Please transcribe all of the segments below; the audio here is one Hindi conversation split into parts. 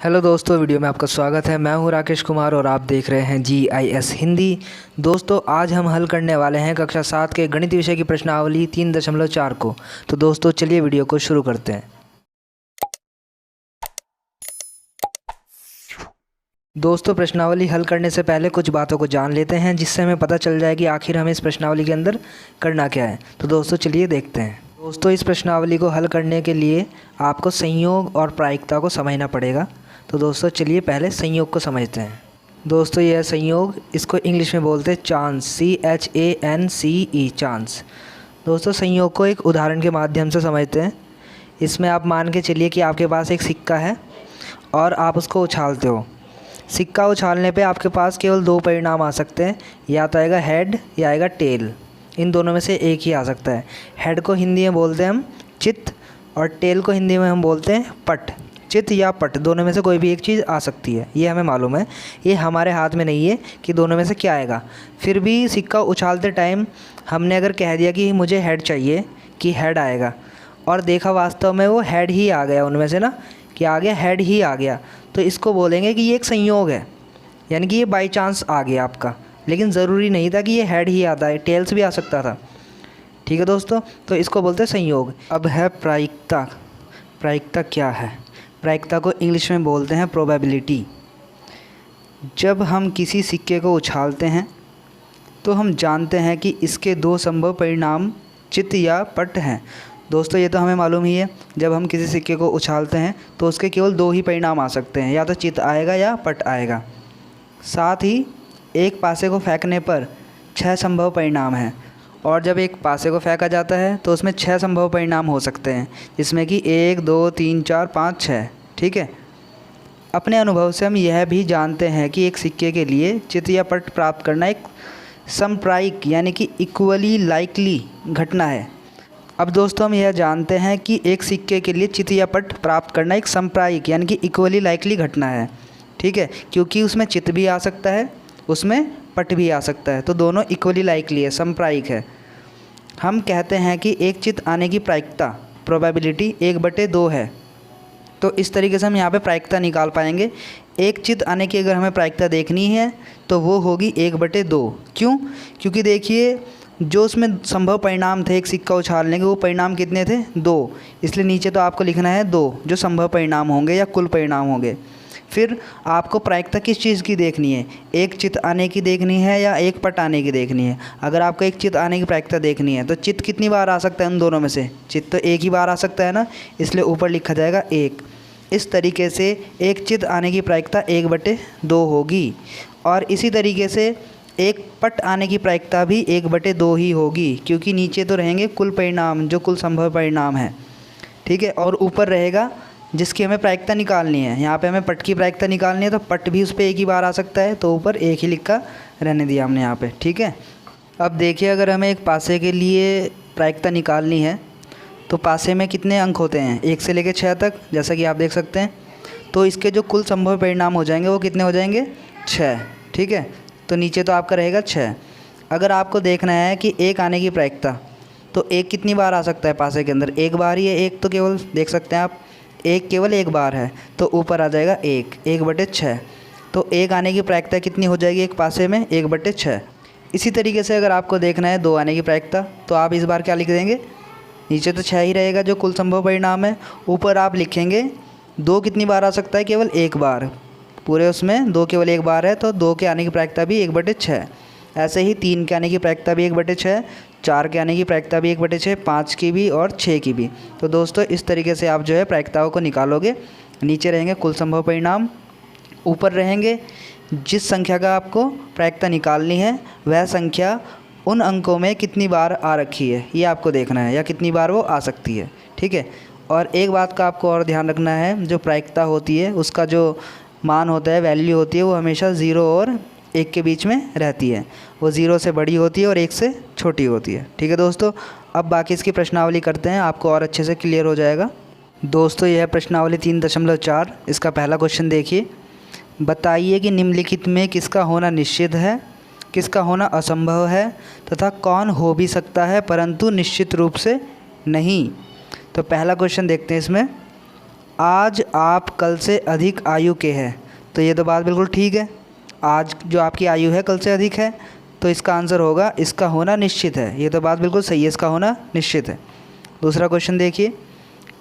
हेलो दोस्तों, वीडियो में आपका स्वागत है। मैं हूं राकेश कुमार और आप देख रहे हैं GIS हिंदी। दोस्तों, आज हम हल करने वाले हैं कक्षा 7 के गणित विषय की प्रश्नावली 3.4 को। तो दोस्तों चलिए वीडियो को शुरू करते हैं। दोस्तों, प्रश्नावली हल करने से पहले कुछ बातों को जान लेते हैं, जिससे हमें पता चल जाए कि आखिर हमें इस प्रश्नावली के अंदर करना क्या है। तो दोस्तों चलिए देखते हैं। दोस्तों, इस प्रश्नावली को हल करने के लिए आपको संयोग और प्रायिकता को समझना पड़ेगा। तो दोस्तों चलिए पहले संयोग को समझते हैं। दोस्तों, यह संयोग, इसको इंग्लिश में बोलते हैं चांस, CHANCE, चांस। दोस्तों, संयोग को एक उदाहरण के माध्यम से समझते हैं। इसमें आप मान के चलिए कि आपके पास एक सिक्का है और आप उसको उछालते हो। सिक्का उछालने पे आपके पास केवल दो परिणाम आ सकते हैं, या तो आएगा हेड या आएगा टेल। इन दोनों में से एक ही आ सकता है। हेड को हिंदी में बोलते हैं हम चित्त, और टेल को हिंदी में हम बोलते हैं पट। चित्त या पट, दोनों में से कोई भी एक चीज़ आ सकती है, ये हमें मालूम है। ये हमारे हाथ में नहीं है कि दोनों में से क्या आएगा। फिर भी सिक्का उछालते टाइम हमने अगर कह दिया कि मुझे हेड चाहिए, कि हेड आएगा, और देखा वास्तव में वो हेड ही आ गया उनमें से ना, कि आ गया हेड ही आ गया, तो इसको बोलेंगे कि ये एक संयोग है, यानी कि ये बाई चांस आ गया आपका। लेकिन ज़रूरी नहीं था कि ये हेड ही आता है, टेल्स भी आ सकता था। ठीक है दोस्तों, तो इसको बोलते हैं संयोग। अब है प्रायिकता। प्रायिकता क्या है? प्रायिकता को इंग्लिश में बोलते हैं प्रोबेबिलिटी। जब हम किसी सिक्के को उछालते हैं तो हम जानते हैं कि इसके दो संभव परिणाम चित्त या पट हैं। दोस्तों, ये तो हमें मालूम ही है, जब हम किसी सिक्के को उछालते हैं तो उसके केवल दो ही परिणाम आ सकते हैं, या तो चित्त आएगा या पट आएगा। साथ ही एक पासे को फेंकने पर 6 संभव परिणाम हैं, और जब एक पासे को फेंका जाता है तो उसमें 6 संभव परिणाम हो सकते हैं, जिसमें कि 1 2 3 4 5 6। ठीक है। अपने अनुभव से हम यह भी जानते हैं कि एक सिक्के के लिए चित्त या पट प्राप्त करना एक समप्रायिक यानी कि इक्वली लाइकली घटना है। अब दोस्तों, हम यह जानते हैं कि एक सिक्के के लिए चित्त या पट प्राप्त करना एक समप्रायिक यानी कि इक्वली लाइकली घटना है। ठीक है, क्योंकि उसमें चित्त भी आ सकता है, उसमें पट भी आ सकता है, तो दोनों इक्वली लाइकली है, समप्रायिक है। हम कहते हैं कि एक चित्त आने की प्रायिकता प्रोबेबिलिटी 1/2 है। तो इस तरीके से हम यहाँ पे प्रायिकता निकाल पाएंगे। एक चित्त आने की अगर हमें प्रायिकता देखनी है तो वो होगी 1/2। क्यों? क्योंकि देखिए, जो उसमें संभव परिणाम थे एक सिक्का उछालने के, वो परिणाम कितने थे? 2। इसलिए नीचे तो आपको लिखना है 2 जो संभव परिणाम होंगे या कुल परिणाम होंगे। फिर आपको प्रायिकता किस चीज़ की देखनी है? एक चित्त आने की देखनी है या एक पट आने की देखनी है? अगर आपको एक चित्त आने की प्रायिकता देखनी है तो चित्त कितनी बार आ सकता है उन दोनों में से? चित्त तो एक ही बार आ सकता है ना, इसलिए ऊपर लिखा जाएगा 1। इस तरीके से एक चित्त आने की प्रायिकता 1/2 होगी, और इसी तरीके से एक पट आने की प्रायिकता भी 1/2 ही होगी, क्योंकि नीचे तो रहेंगे कुल परिणाम, जो कुल संभव परिणाम है। ठीक है, और ऊपर रहेगा जिसकी हमें प्रायिकता निकालनी है। यहाँ पे हमें पट की प्रायिकता निकालनी है, तो पट भी उस पर एक ही बार आ सकता है, तो ऊपर एक ही लिखा रहने दिया हमने यहाँ पे। ठीक है। अब देखिए, अगर हमें एक पासे के लिए प्रायिकता निकालनी है तो पासे में कितने अंक होते हैं? 1 से लेकर 6 तक, जैसा कि आप देख सकते हैं। तो इसके जो कुल संभव परिणाम हो जाएंगे वो कितने हो जाएंगे? 6। ठीक है, तो नीचे तो आपका रहेगा 6। अगर आपको देखना है कि एक आने की प्रायिकता, तो एक कितनी बार आ सकता है पासे के अंदर? एक बार ही है। एक तो केवल देख सकते हैं आप, एक केवल एक बार है, तो ऊपर आ जाएगा 1/6। तो एक आने की प्रायिकता कितनी हो जाएगी एक पासे में? 1/6। इसी तरीके से अगर आपको देखना है 2 आने की प्रायिकता, तो आप इस बार क्या लिख देंगे? नीचे तो 6 ही रहेगा जो कुल संभव परिणाम है, ऊपर आप लिखेंगे 2 कितनी बार आ सकता है? केवल एक बार। पूरे उसमें 2 केवल एक बार है, तो 2 के आने की प्रायिकता भी 1/6। ऐसे ही 3 के आने की प्रायिकता भी 1/6, 4 के आने की प्रायिकता भी 1/6, 5 की भी और 6 की भी। तो दोस्तों, इस तरीके से आप जो है प्रायिकताओं को निकालोगे। नीचे रहेंगे कुल संभव परिणाम, ऊपर रहेंगे जिस संख्या का आपको प्रायिकता निकालनी है वह संख्या उन अंकों में कितनी बार आ रखी है, ये आपको देखना है, या कितनी बार वो आ सकती है। ठीक है। और एक बात का आपको और ध्यान रखना है, जो प्रायिकता होती है उसका जो मान होता है, वैल्यू होती है, वो हमेशा 0 और 1 के बीच में रहती है। वो 0 से बड़ी होती है और 1 से छोटी होती है। ठीक है दोस्तों, अब बाकी इसकी प्रश्नावली करते हैं, आपको और अच्छे से क्लियर हो जाएगा। दोस्तों, यह प्रश्नावली 3.4, इसका पहला क्वेश्चन देखिए। बताइए कि निम्नलिखित में किसका होना निश्चित है, किसका होना असंभव है, तथा कौन हो भी सकता है परंतु निश्चित रूप से नहीं। तो पहला क्वेश्चन देखते हैं इसमें। आज आप कल से अधिक आयु के हैं। तो ये तो बात बिल्कुल ठीक है, आज जो आपकी आयु है कल से अधिक है, तो इसका आंसर होगा इसका होना निश्चित है। ये तो बात बिल्कुल सही है, इसका होना निश्चित है। दूसरा क्वेश्चन देखिए,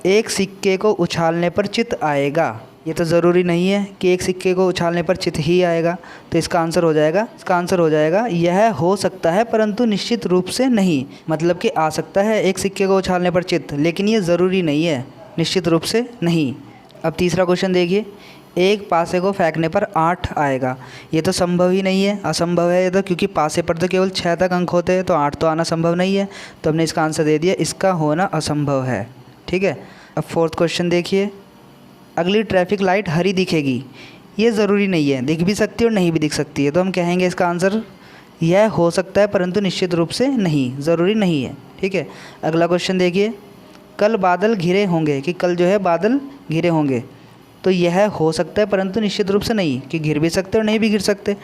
एक सिक्के को उछालने पर चित आएगा। ये तो ज़रूरी नहीं है कि एक सिक्के को उछालने पर चित ही आएगा, तो इसका आंसर हो जाएगा यह हो सकता है परंतु निश्चित रूप से नहीं। मतलब कि आ सकता है एक सिक्के को उछालने पर चित, लेकिन ये ज़रूरी नहीं है, निश्चित रूप से नहीं। अब तीसरा क्वेश्चन देखिए, एक पासे को फेंकने पर 8 आएगा। ये तो संभव ही नहीं है, असंभव है ये तो, क्योंकि पासे पर तो केवल 6 तक अंक होते हैं, तो 8 तो आना संभव नहीं है। तो हमने इसका आंसर दे दिया, इसका होना असंभव है। ठीक है। अब फोर्थ क्वेश्चन देखिए, अगली ट्रैफिक लाइट हरी दिखेगी। ये ज़रूरी नहीं है, दिख भी सकती है और नहीं भी दिख सकती है, तो हम कहेंगे इसका आंसर यह हो सकता है परंतु निश्चित रूप से नहीं, ज़रूरी नहीं है। ठीक है। अगला क्वेश्चन देखिए, कल बादल घिरे होंगे, कि कल जो है बादल घिरे होंगे, तो यह हो सकता है परंतु निश्चित रूप से नहीं, कि घिर भी सकते और नहीं भी घिर सकते।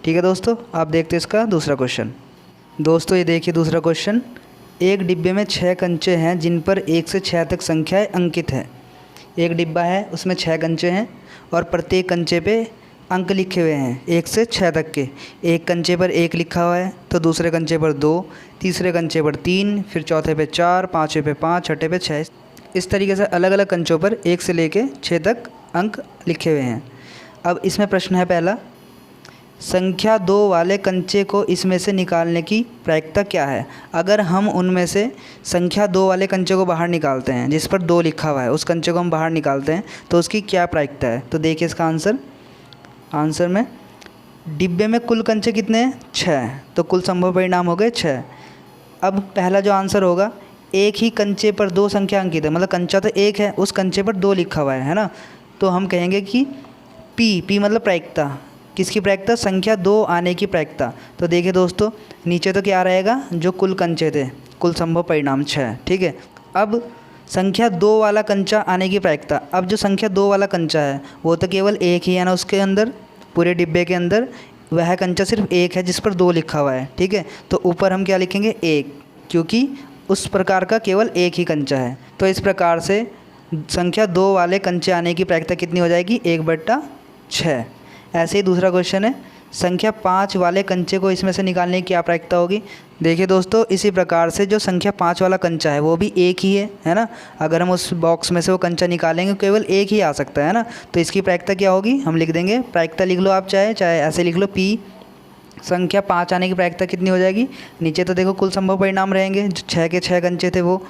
ठीक है दोस्तों, आप देखते हैं इसका दूसरा क्वेश्चन। दोस्तों ये देखिए दूसरा क्वेश्चन, एक डिब्बे में 6 कंचे हैं जिन पर 1 से 6 तक संख्याएं अंकित है। एक डिब्बा है, उसमें 6 कंचे हैं और प्रत्येक कंचे पे अंक लिखे हुए हैं 1 से 6 तक के। एक कंचे पर 1 लिखा हुआ है, तो दूसरे कंचे पर 2, तीसरे कंचे पर 3, फिर चौथे पे 4, पाँचवें पे 5, छठे पे 6। इस तरीके से अलग अलग कंचों पर 1 से लेके 6 तक अंक लिखे हुए हैं। अब इसमें प्रश्न है पहला, संख्या 2 वाले कंचे को इसमें से निकालने की प्रायिकता क्या है। अगर हम उनमें से संख्या 2 वाले कंचे को बाहर निकालते हैं, जिस पर 2 लिखा हुआ है, उस कंचे को हम बाहर निकालते हैं, तो उसकी क्या प्रायिकता है। तो देखिए इसका आंसर में डिब्बे में कुल कंचे कितने हैं, 6, तो कुल संभव परिणाम हो गए 6। अब पहला जो आंसर होगा, एक ही कंचे पर 2 संख्या अंकित है, मतलब कंचा तो एक है, उस कंचे पर 2 लिखा हुआ है ना, तो हम कहेंगे कि पी मतलब प्रायिकता, किसकी प्रायिकता, संख्या 2 आने की प्रायिकता। तो देखिए दोस्तों, नीचे तो क्या रहेगा, जो कुल कंचे थे, कुल संभव परिणाम 6। ठीक है। अब संख्या 2 वाला कंचा आने की प्रायिकता, अब जो संख्या 2 वाला कंचा है वो तो केवल एक ही है ना, उसके अंदर पूरे डिब्बे के अंदर वह कंचा सिर्फ एक है जिस पर 2 लिखा हुआ है। ठीक है। तो ऊपर हम क्या लिखेंगे, 1, क्योंकि उस प्रकार का केवल एक ही कंचा है। तो इस प्रकार से संख्या 2 वाले कंचे आने की प्रायिकता कितनी हो जाएगी, 1/6। ऐसे ही दूसरा क्वेश्चन है, संख्या 5 वाले कंचे को इसमें से निकालने की क्या प्रायिकता होगी। देखिए दोस्तों, इसी प्रकार से जो संख्या 5 वाला कंचा है वो भी एक ही है ना। अगर हम उस बॉक्स में से वो कंचा निकालेंगे केवल एक ही आ सकता है ना, तो इसकी प्रायिकता क्या होगी, हम लिख देंगे, प्रायिकता लिख लो आप, चाहे ऐसे लिख लो, P संख्या 5 आने की प्रायिकता कितनी हो जाएगी। नीचे तो देखो कुल संभव परिणाम रहेंगे, जो 6 के 6 कंचे थे वो,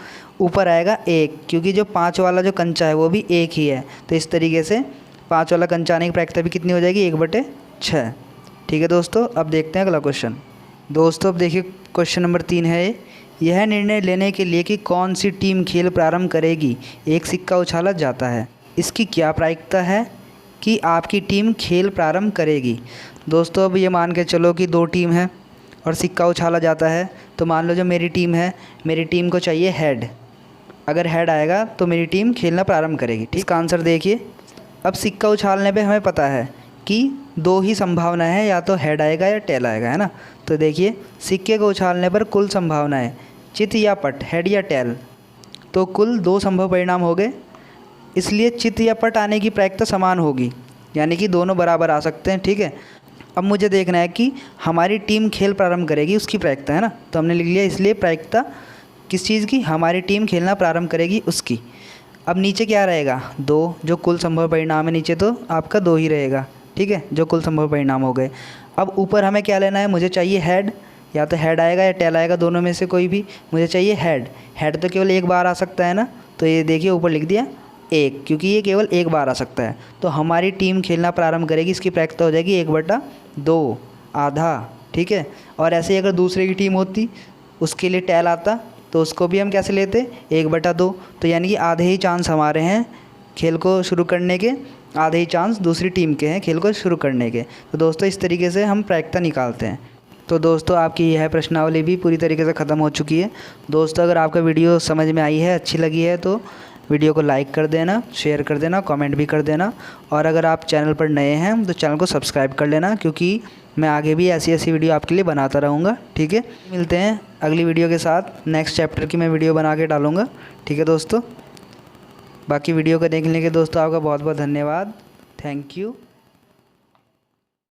ऊपर आएगा 1, क्योंकि जो 5 वाला जो कंचा है वो भी एक ही है। तो इस तरीके से 5 वाला कंचा आने की प्रायिकता भी कितनी हो जाएगी, 1/6। ठीक है दोस्तों, अब देखते हैं अगला क्वेश्चन। दोस्तों अब देखिए क्वेश्चन नंबर 3 है, यह निर्णय लेने के लिए कि कौन सी टीम खेल प्रारंभ करेगी, एक सिक्का उछाला जाता है। इसकी क्या प्रायिकता है कि आपकी टीम खेल प्रारंभ करेगी। दोस्तों अब ये मान के चलो कि 2 टीम है और सिक्का उछाला जाता है, तो मान लो जो मेरी टीम है, मेरी टीम को चाहिए हेड। अगर हेड आएगा तो मेरी टीम खेलना प्रारंभ करेगी। ठीक, इसका आंसर देखिए, अब सिक्का उछालने पे हमें पता है कि 2 ही संभावना है, या तो हेड आएगा या टेल आएगा, है ना। तो देखिए सिक्के को उछालने पर कुल संभावनाएं चित या पट, हेड या टेल, तो कुल 2 संभव परिणाम हो गए। इसलिए चित या पट आने की प्रायिकता समान होगी, यानी कि दोनों बराबर आ सकते हैं। ठीक है। अब मुझे देखना है कि हमारी टीम खेल प्रारंभ करेगी, उसकी प्रायिकता, है ना। तो हमने लिख लिया, इसलिए प्रायिकता किस चीज़ की, हमारी टीम खेलना प्रारंभ करेगी उसकी। अब नीचे क्या रहेगा, 2, जो कुल संभव परिणाम है, नीचे तो आपका 2 ही रहेगा। ठीक है, जो कुल संभव परिणाम हो गए। अब ऊपर हमें क्या लेना है, मुझे चाहिए हेड, या तो हेड आएगा या टेल आएगा, दोनों में से कोई भी। मुझे चाहिए हेड, हेड तो केवल एक बार आ सकता है ना, तो ये देखिए ऊपर लिख दिया 1, क्योंकि ये केवल एक बार आ सकता है। तो हमारी टीम खेलना प्रारंभ करेगी, इसकी प्रायिकता हो जाएगी 1/2, आधा। ठीक है। और ऐसे ही अगर दूसरे की टीम होती, उसके लिए टेल आता, तो उसको भी हम कैसे लेते, 1/2। तो यानी कि आधे ही चांस हमारे हैं खेल को शुरू करने के, आधे ही चांस दूसरी टीम के हैं खेल को शुरू करने के। तो दोस्तों इस तरीके से हम प्रायिकता निकालते हैं। तो दोस्तों आपकी यह प्रश्नावली भी पूरी तरीके से ख़त्म हो चुकी है। दोस्तों अगर आपका वीडियो समझ में आई है, अच्छी लगी है, तो वीडियो को लाइक कर देना, शेयर कर देना, कमेंट भी कर देना। और अगर आप चैनल पर नए हैं तो चैनल को सब्सक्राइब कर लेना, क्योंकि मैं आगे भी ऐसी वीडियो आपके लिए बनाता रहूँगा। ठीक है, मिलते हैं अगली वीडियो के साथ। नेक्स्ट चैप्टर की मैं वीडियो बना के डालूँगा। ठीक है दोस्तों। बाकी वीडियो को देखने के दोस्तों आपका बहुत बहुत धन्यवाद। Thank you.